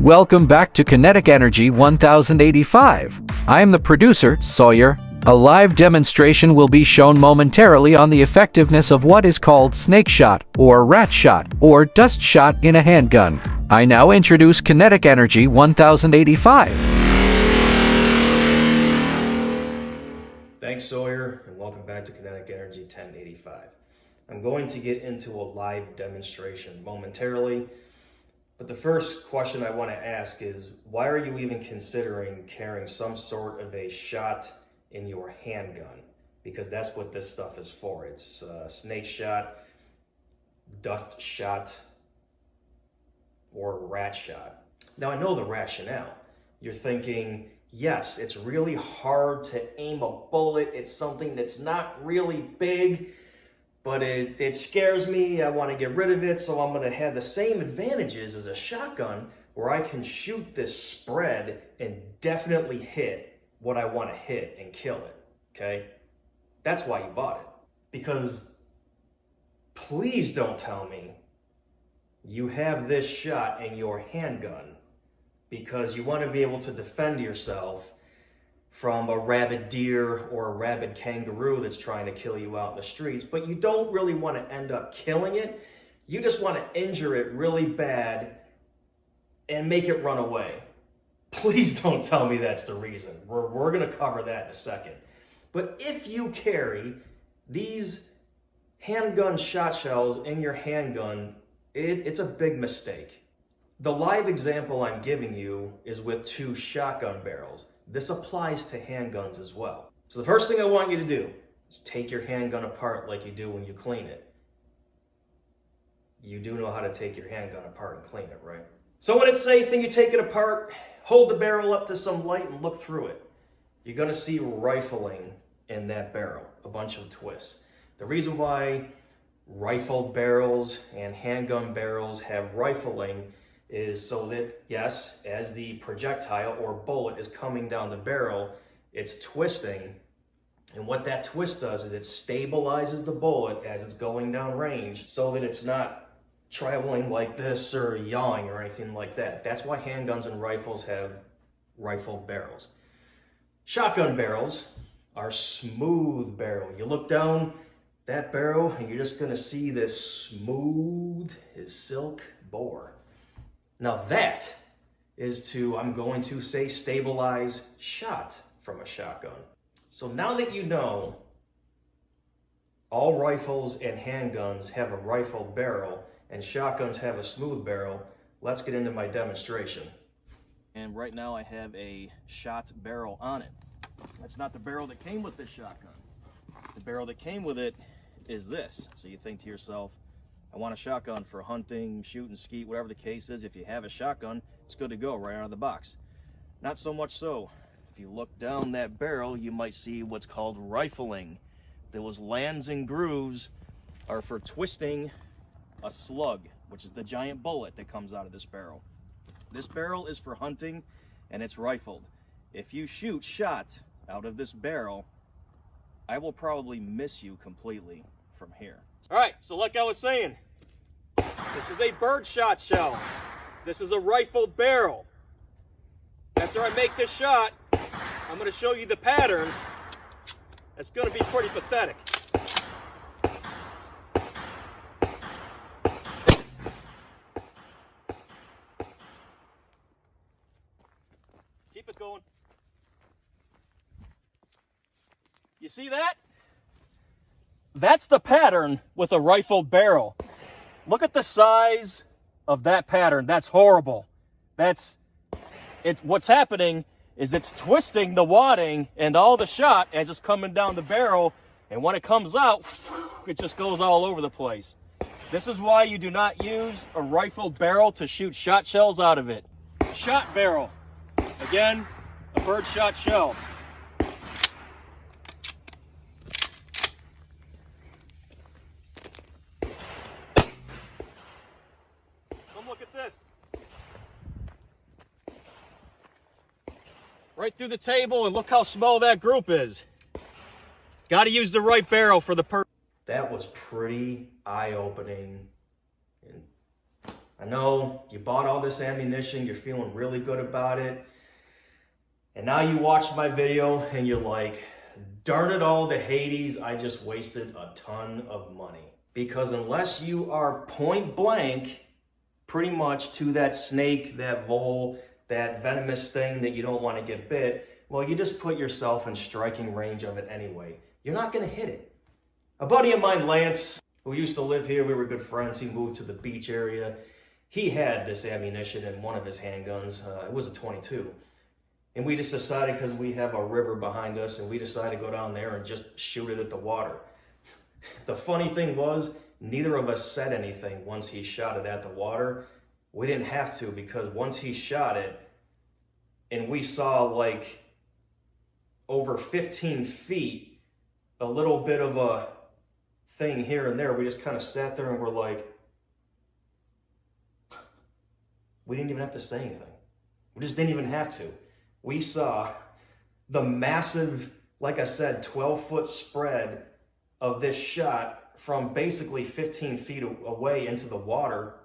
Welcome back to Kinetic Energy 1085. I am the producer, Sawyer. A live demonstration will be shown momentarily on the effectiveness of what is called snake shot, or rat shot, or dust shot in a handgun. I now introduce Kinetic Energy 1085. Thanks, Sawyer, and welcome back to Kinetic Energy 1085. I'm going to get into a live demonstration momentarily. But the first question I want to ask is, why are you even considering carrying some sort of a shot in your handgun? Because that's what this stuff is for. It's snake shot, dust shot, or rat shot. Now, I know the rationale. You're thinking, yes, it's really hard to aim a bullet. It's something that's not really big, but it scares me. I want to get rid of it, so I'm going to have the same advantages as a shotgun where I can shoot this spread and definitely hit what I want to hit and kill it, okay? That's why you bought it. Because please don't tell me you have this shot in your handgun because you want to be able to defend yourself from a rabid deer or a rabid kangaroo that's trying to kill you out in the streets, but you don't really want to end up killing it. You just want to injure it really bad and make it run away. Please don't tell me that's the reason. We're going to cover that in a second. But if you carry these handgun shot shells in your handgun, it's a big mistake. The live example I'm giving you is with 2 shotgun barrels. This applies to handguns as well. So the first thing I want you to do is take your handgun apart like you do when you clean it. You do know how to take your handgun apart and clean it, right? So when it's safe and you take it apart, hold the barrel up to some light and look through it. You're gonna see rifling in that barrel, a bunch of twists. The reason why rifled barrels and handgun barrels have rifling is so that, yes, as the projectile or bullet is coming down the barrel, it's twisting. And what that twist does is it stabilizes the bullet as it's going down range so that it's not traveling like this or yawing or anything like that. That's why handguns and rifles have rifled barrels. Shotgun barrels are smooth barrel. You look down that barrel and you're just gonna see this smooth as silk bore. Now that is I'm going to say, stabilize shot from a shotgun. So now that you know all rifles and handguns have a rifled barrel and shotguns have a smooth barrel, let's get into my demonstration. And right now I have a shot barrel on it. That's not the barrel that came with this shotgun. The barrel that came with it is this. So you think to yourself, I want a shotgun for hunting, shooting, skeet, whatever the case is. If you have a shotgun, it's good to go right out of the box. Not so much so. If you look down that barrel, you might see what's called rifling. Those lands and grooves are for twisting a slug, which is the giant bullet that comes out of this barrel. This barrel is for hunting and it's rifled. If you shoot shot out of this barrel, I will probably miss you completely from here. All right, so like I was saying, this is a bird shot shell. This is a rifled barrel. After I make this shot, I'm going to show you the pattern. It's going to be pretty pathetic. Keep it going. You see that? That's the pattern with a rifled barrel. Look at the size of that pattern. That's horrible. What's happening is it's twisting the wadding and all the shot as it's coming down the barrel, and when it comes out, it just goes all over the place. This is why you do not use a rifled barrel to shoot shot shells out of it. Shot barrel. Again, a bird shot shell. Look at this. Right through the table, and look how small that group is. Got to use the right barrel for the purpose. That was pretty eye-opening. And I know you bought all this ammunition, you're feeling really good about it, and now you watch my video and you're like, darn it all to Hades, I just wasted a ton of money. Because unless you are point blank, pretty much to that snake, that vole, that venomous thing that you don't want to get bit, well, you just put yourself in striking range of it anyway. You're not going to hit it. A buddy of mine, Lance, who used to live here, we were good friends, he moved to the beach area. He had this ammunition in one of his handguns. It was a 22. And we just decided, because we have a river behind us, and we decided to go down there and just shoot it at the water. The funny thing was, neither of us said anything once he shot it at the water. We didn't have to, because once he shot it, and we saw like over 15 feet, a little bit of a thing here and there, we just kind of sat there and we're like, we didn't even have to say anything. We just didn't even have to. We saw the massive, like I said, 12-foot spread of this shot from basically 15 feet away into the water.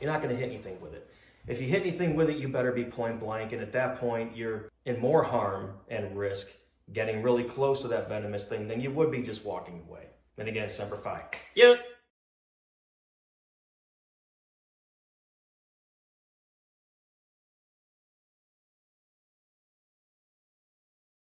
You're not going to hit anything with it. If you hit anything with it, you better be point blank. And at that point, you're in more harm and risk getting really close to that venomous thing than you would be just walking away. And again, Semper Fi. Yeah.